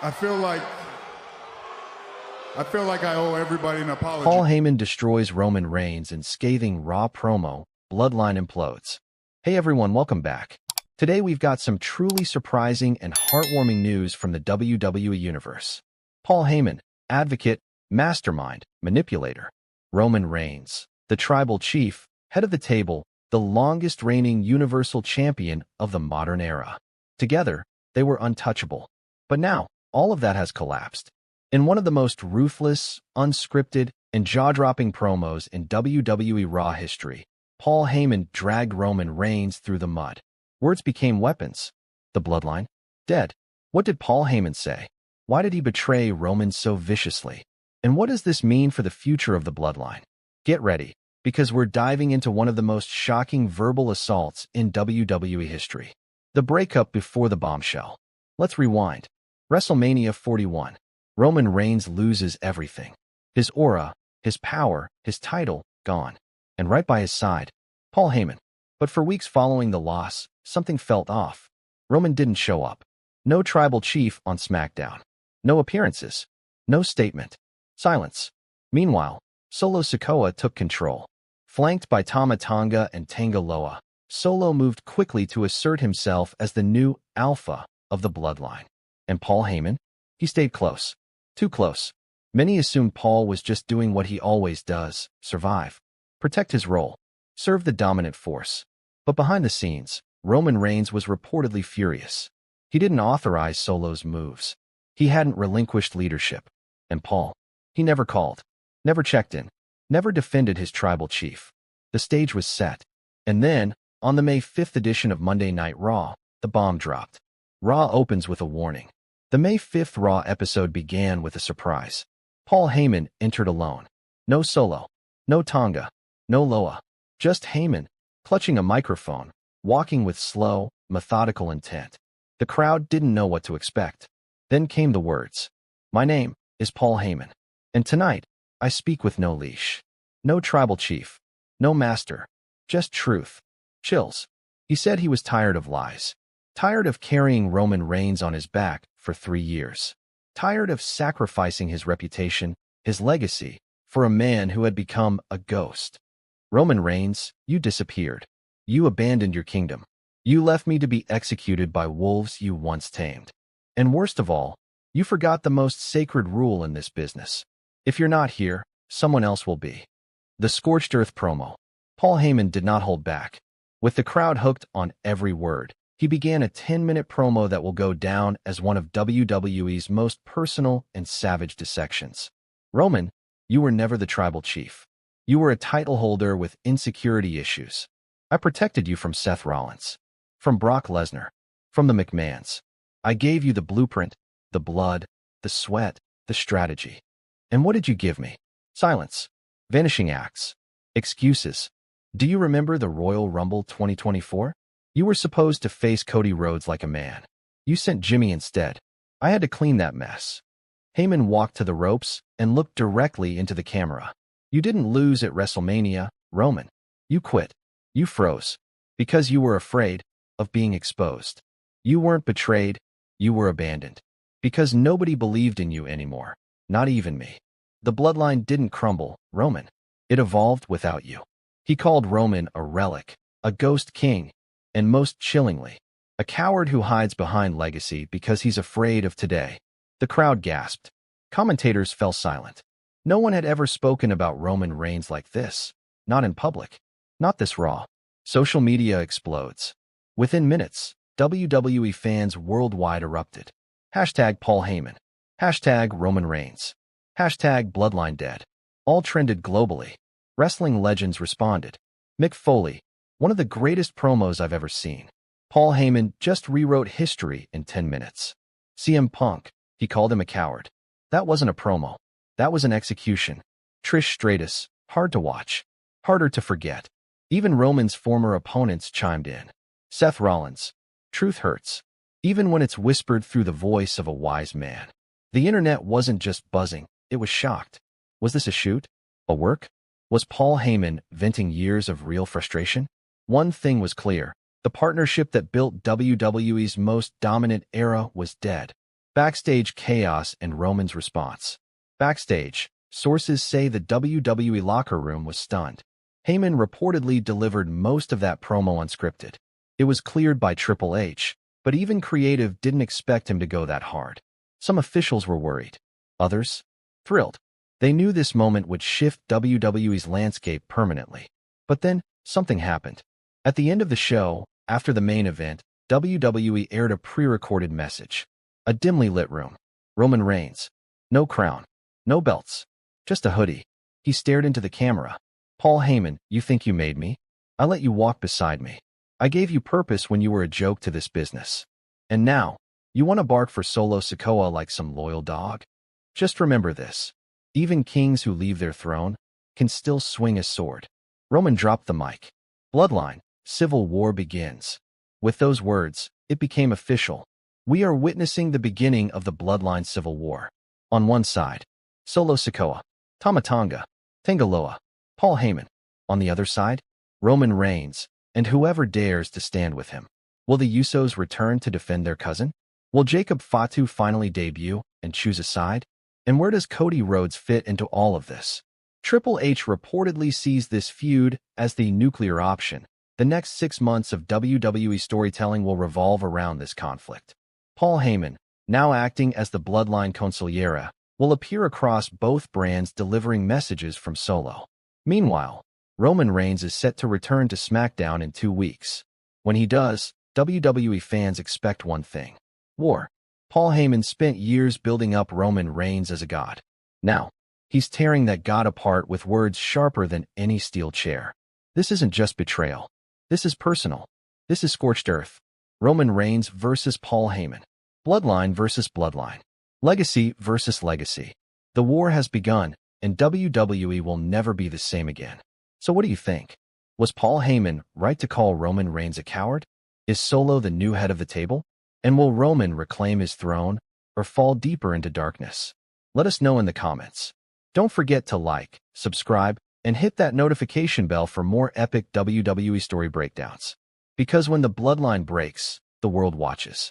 I feel like I owe everybody an apology. Paul Heyman destroys Roman Reigns in scathing Raw promo, Bloodline implodes. Hey everyone, welcome back. Today we've got some truly surprising and heartwarming news from the WWE Universe. Paul Heyman, advocate, mastermind, manipulator. Roman Reigns, the tribal chief, head of the table, the longest reigning Universal Champion of the modern era. Together, they were untouchable. But now, all of that has collapsed. In one of the most ruthless, unscripted, and jaw-dropping promos in WWE Raw history, Paul Heyman dragged Roman Reigns through the mud. Words became weapons. The Bloodline? Dead. What did Paul Heyman say? Why did he betray Roman so viciously? And what does this mean for the future of the Bloodline? Get ready, because we're diving into one of the most shocking verbal assaults in WWE history. The breakup before the bombshell. Let's rewind. WrestleMania 41. Roman Reigns loses everything. His aura, his power, his title, gone. And right by his side, Paul Heyman. But for weeks following the loss, something felt off. Roman didn't show up. No tribal chief on SmackDown. No appearances. No statement. Silence. Meanwhile, Solo Sikoa took control. Flanked by Tama Tonga and Tanga Loa, Solo moved quickly to assert himself as the new alpha of the Bloodline. And Paul Heyman? He stayed close. Too close. Many assumed Paul was just doing what he always does, survive. Protect his role. Serve the dominant force. But behind the scenes, Roman Reigns was reportedly furious. He didn't authorize Solo's moves. He hadn't relinquished leadership. And Paul? He never called. Never checked in. Never defended his tribal chief. The stage was set. And then, on the May 5th edition of Monday Night Raw, the bomb dropped. Raw opens with a warning. The May 5th Raw episode began with a surprise. Paul Heyman entered alone. No Solo. No Tonga. No Loa. Just Heyman, clutching a microphone, walking with slow, methodical intent. The crowd didn't know what to expect. Then came the words. My name is Paul Heyman. And tonight, I speak with no leash. No tribal chief. No master. Just truth. Chills. He said he was tired of lies. Tired of carrying Roman Reigns on his back for 3 years. Tired of sacrificing his reputation, his legacy, for a man who had become a ghost. Roman Reigns, you disappeared. You abandoned your kingdom. You left me to be executed by wolves you once tamed. And worst of all, you forgot the most sacred rule in this business. If you're not here, someone else will be. The Scorched Earth promo. Paul Heyman did not hold back. With the crowd hooked on every word, he began a 10-minute promo that will go down as one of WWE's most personal and savage dissections. Roman, you were never the tribal chief. You were a title holder with insecurity issues. I protected you from Seth Rollins, from Brock Lesnar, from the McMahons. I gave you the blueprint, the blood, the sweat, the strategy. And what did you give me? Silence. Vanishing acts. Excuses. Do you remember the Royal Rumble 2024? You were supposed to face Cody Rhodes like a man. You sent Jimmy instead. I had to clean that mess. Heyman walked to the ropes and looked directly into the camera. You didn't lose at WrestleMania, Roman. You quit. You froze. Because you were afraid of being exposed. You weren't betrayed. You were abandoned. Because nobody believed in you anymore. Not even me. The Bloodline didn't crumble, Roman. It evolved without you. He called Roman a relic, a ghost king, and most chillingly, a coward who hides behind legacy because he's afraid of today. The crowd gasped. Commentators fell silent. No one had ever spoken about Roman Reigns like this. Not in public. Not this Raw. Social media explodes. Within minutes, WWE fans worldwide erupted. Hashtag Paul Heyman. Hashtag Roman Reigns. Hashtag Bloodline Dead. All trended globally. Wrestling legends responded. Mick Foley, one of the greatest promos I've ever seen. Paul Heyman just rewrote history in 10 minutes. CM Punk, he called him a coward. That wasn't a promo. That was an execution. Trish Stratus, hard to watch. Harder to forget. Even Roman's former opponents chimed in. Seth Rollins, truth hurts. Even when it's whispered through the voice of a wise man. The internet wasn't just buzzing, it was shocked. Was this a shoot? A work? Was Paul Heyman venting years of real frustration? One thing was clear. The partnership that built WWE's most dominant era was dead. Backstage chaos and Roman's response. Backstage, sources say the WWE locker room was stunned. Heyman reportedly delivered most of that promo unscripted. It was cleared by Triple H, but even creative didn't expect him to go that hard. Some officials were worried. Others? Thrilled. They knew this moment would shift WWE's landscape permanently. But then, something happened. At the end of the show, after the main event, WWE aired a pre-recorded message. A dimly lit room. Roman Reigns. No crown. No belts. Just a hoodie. He stared into the camera. Paul Heyman, you think you made me? I let you walk beside me. I gave you purpose when you were a joke to this business. And now, you want to bark for Solo Sikoa like some loyal dog? Just remember this. Even kings who leave their throne can still swing a sword. Roman dropped the mic. Bloodline, civil war begins. With those words, it became official. We are witnessing the beginning of the Bloodline civil war. On one side, Solo Sikoa, Tama Tonga, Tangaloa, Paul Heyman. On the other side, Roman Reigns, and whoever dares to stand with him. Will the Usos return to defend their cousin? Will Jacob Fatu finally debut and choose a side? And where does Cody Rhodes fit into all of this? Triple H reportedly sees this feud as the nuclear option. The next 6 months of WWE storytelling will revolve around this conflict. Paul Heyman, now acting as the Bloodline Consigliere, will appear across both brands delivering messages from Solo. Meanwhile, Roman Reigns is set to return to SmackDown in 2 weeks. When he does, WWE fans expect one thing: war. Paul Heyman spent years building up Roman Reigns as a god. Now, he's tearing that god apart with words sharper than any steel chair. This isn't just betrayal. This is personal. This is scorched earth. Roman Reigns versus Paul Heyman. Bloodline versus Bloodline. Legacy versus legacy. The war has begun, and WWE will never be the same again. So what do you think? Was Paul Heyman right to call Roman Reigns a coward? Is Solo the new head of the table? And will Roman reclaim his throne or fall deeper into darkness? Let us know in the comments. Don't forget to like, subscribe, and hit that notification bell for more epic WWE story breakdowns. Because when the bloodline breaks, the world watches.